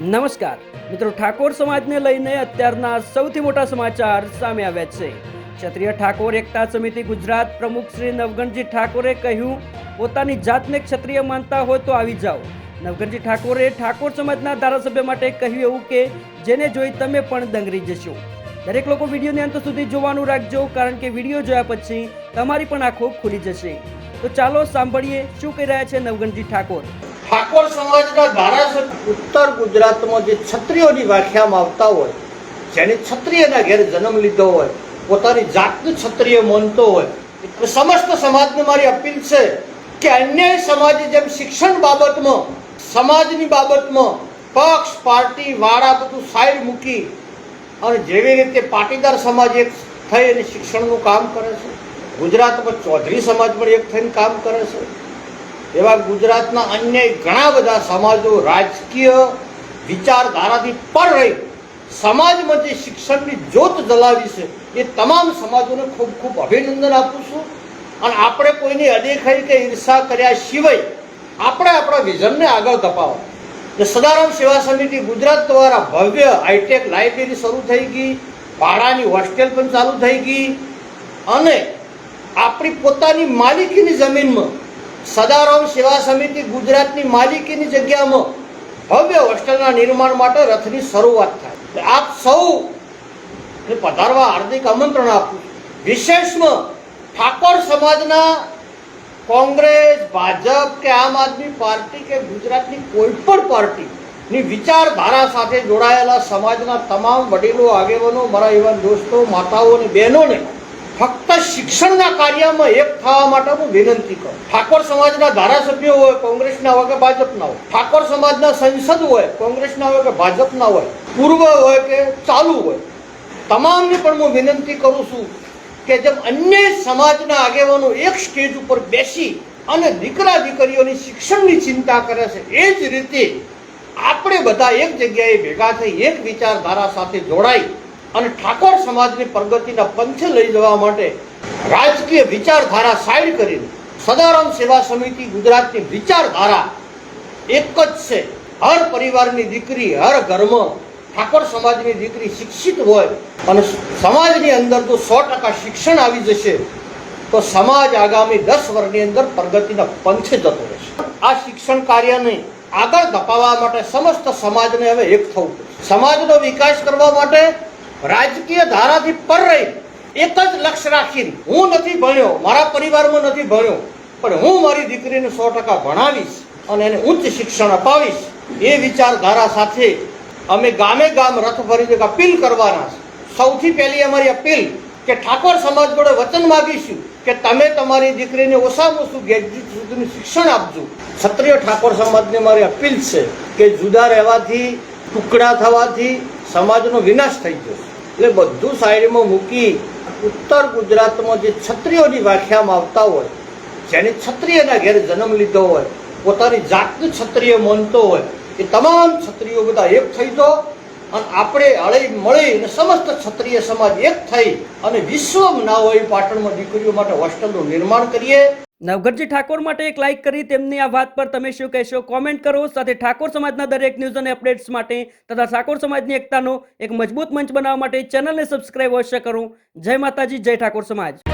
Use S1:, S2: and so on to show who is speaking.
S1: નમસ્કાર મિત્રો, ઠાકોર સમાજને લઈને અત્યારના સૌથી મોટા સમાચાર સામે આવ્યા છે. ક્ષત્રિય ઠાકોર એકતા સમિતિ ગુજરાત પ્રમુખ શ્રી નવગણજી ઠાકોરે કહ્યું, પોતાની જાતને ક્ષત્રિય માનતા હોય તો આવી જાઓ. નવગણજી ઠાકોરે ઠાકોર સમાજના ધારાસભ્ય માટે કહ્યું એવું કે જેને જોઈ તમે પણ દંગરી જશો. દરેક લોકો વિડીયોને અંત સુધી જોવાનું રાખજો, કારણ કે વિડીયો જોયા પછી તમારી પણ આંખો ખુલી જશે. તો ચાલો સાંભળીએ શું કહી રહ્યા છે નવગણજી ઠાકોર.
S2: ઠાકોર સમાજના ધારાસભ્ય ઉત્તર ગુજરાતમાં જે ક્ષત્રિયોની વ્યાખ્યામાં આવતા હોય, જેને ક્ષત્રિયના ઘેર જન્મ લીધો હોય, પોતાની જાતને ક્ષત્રિય માનતો હોય, સમસ્ત સમાજને મારી અપીલ છે કે અન્ય સમાજે જેમ શિક્ષણ બાબતમાં, સમાજની બાબતમાં પક્ષ પાર્ટી વાળા બધું સાઈડ મૂકી અને જેવી રીતે પાટીદાર સમાજ એક થઈ અને શિક્ષણનું કામ કરે છે, ગુજરાતમાં ચૌધરી સમાજ પણ એક થઈને કામ કરે છે, એવા ગુજરાતના અન્ય ઘણા બધા સમાજો રાજકીય વિચારધારાથી પર રહી સમાજમાં જે શિક્ષણની જ્યોત જલાવી છે એ તમામ સમાજોને ખૂબ ખૂબ અભિનંદન આપું છું. અને આપણે કોઈની અદેખાઈ કે ઈર્ષા કર્યા સિવાય આપણે આપણા વિઝનને આગળ ધપાવવા. સદારામ સેવા સમિતિ ગુજરાત દ્વારા ભવ્ય હાઈટેક લાઇબ્રેરી શરૂ થઈ ગઈ, ભાડાની હોસ્ટેલ પણ ચાલુ થઈ ગઈ અને આપણી પોતાની માલિકીની જમીનમાં સદારામ સેવા સમિતિ ગુજરાતની માલિકીની જગ્યામાં ભવ્ય હોસ્ટેલના નિર્માણ માટે રથની શરૂઆત થાય. આપ સૌ પધારવા હાર્દિક આમંત્રણ આપું. વિશેષમાં ઠાકોર સમાજના કોંગ્રેસ, ભાજપ કે આમ આદમી પાર્ટી કે ગુજરાતની કોઈ પણ પાર્ટીની વિચારધારા સાથે જોડાયેલા સમાજના તમામ વડીલો, આગેવાનો, મારા એવા દોસ્તો, માતાઓ અને બહેનોને ફક્ત શિક્ષણના કાર્યમાં એક થવા માટે હું વિનંતી કરું. ઠાકોર સમાજના ધારાસભ્યો હોય, કોંગ્રેસના હોય કે ભાજપના હોય, ઠાકોર સમાજના સંસદ હોય, કોંગ્રેસના હોય કે ભાજપના હોય, પૂર્વ હોય કે ચાલુ હોય, તમામને પણ હું વિનંતી કરું છું કે જેમ અન્ય સમાજના આગેવાનો એક સ્ટેજ ઉપર બેસી અને દીકરા દીકરીઓની શિક્ષણની ચિંતા કરે છે, એ જ રીતે આપણે બધા એક જગ્યાએ ભેગા થઈ એક વિચારધારા સાથે જોડાઈ અને ઠાકોર સમાજની પ્રગતિના પંથે લઈ જવા માટે રાજકીય વિચારધારા સાઈડ કરીને સદારામ સેવા સમિતિ ગુજરાતની વિચારધારા એક જ છે. હર પરિવારની દીકરી, હર ઘરમાં ઠાકોર સમાજની દીકરી શિક્ષિત હોય અને સમાજની અંદર જો 100% શિક્ષણ આવી જશે તો સમાજ આગામી 10 વર્ષની અંદર પ્રગતિના પંથે જતો રહેશે. આ શિક્ષણ કાર્યને આગળ ધપાવવા માટે સમસ્ત સમાજને હવે એક થવું પડશે. સમાજનો વિકાસ કરવા માટે રાજકીય ધારાથી પર રહી એક જ લક્ષ્ય રાખીને હું નથી ભણ્યો, મારા પરિવારમાં નથી ભણ્યો, પણ હું મારી દીકરીને 100% ભણાવીશ અને એને ઉચ્ચ શિક્ષણ અપાવીશ, એ વિચારધારા સાથે અમે ગામે ગામ રથ ફરીને અપીલ કરવાના છે. સૌથી પહેલી અમારી અપીલ કે ઠાકોર સમાજ જોડે વચન માગીશું કે તમે તમારી દીકરીને ઓછામાં ઓછું ગ્રેજ્યુએટ સુધીનું શિક્ષણ આપજો. ક્ષત્રિય ઠાકોર સમાજને મારી અપીલ છે કે જુદા રહેવાથી, ટુકડા થવાથી સમાજનો વિનાશ થઈ જશે. એટલે બધું સાઈડમાં મૂકી ઉત્તર ગુજરાતમાં જે ક્ષત્રિયોની વ્યાખ્યામાં આવતા હોય, જેને ક્ષત્રિયના ઘેર જન્મ લીધો હોય, પોતાની જાતને ક્ષત્રિય માનતો હોય, એ તમામ ક્ષત્રિયો બધા એક થઈ જાઓ અને આપણે હળી મળી અને સમસ્ત ક્ષત્રિય સમાજ એક થઈ અને વિશ્વમાં ના હોય પાટણમાં દીકરીઓ માટે હોસ્ટેલનું નિર્માણ કરીએ.
S1: નવગણજી ઠાકોર માટે એક લાઇક કરી તેમની આ વાત પર તમે શું કહેશો, કોમેન્ટ કરો. સાથે ઠાકોર સમાજના દરેક ન્યૂઝ અને અપડેટ્સ માટે તથા ઠાકોર સમાજની એકતાનો એક મજબૂત મંચ બનાવવા માટે ચેનલને સબસ્ક્રાઇબ અવશ્ય કરો. જય માતાજી, જય ઠાકોર સમાજ.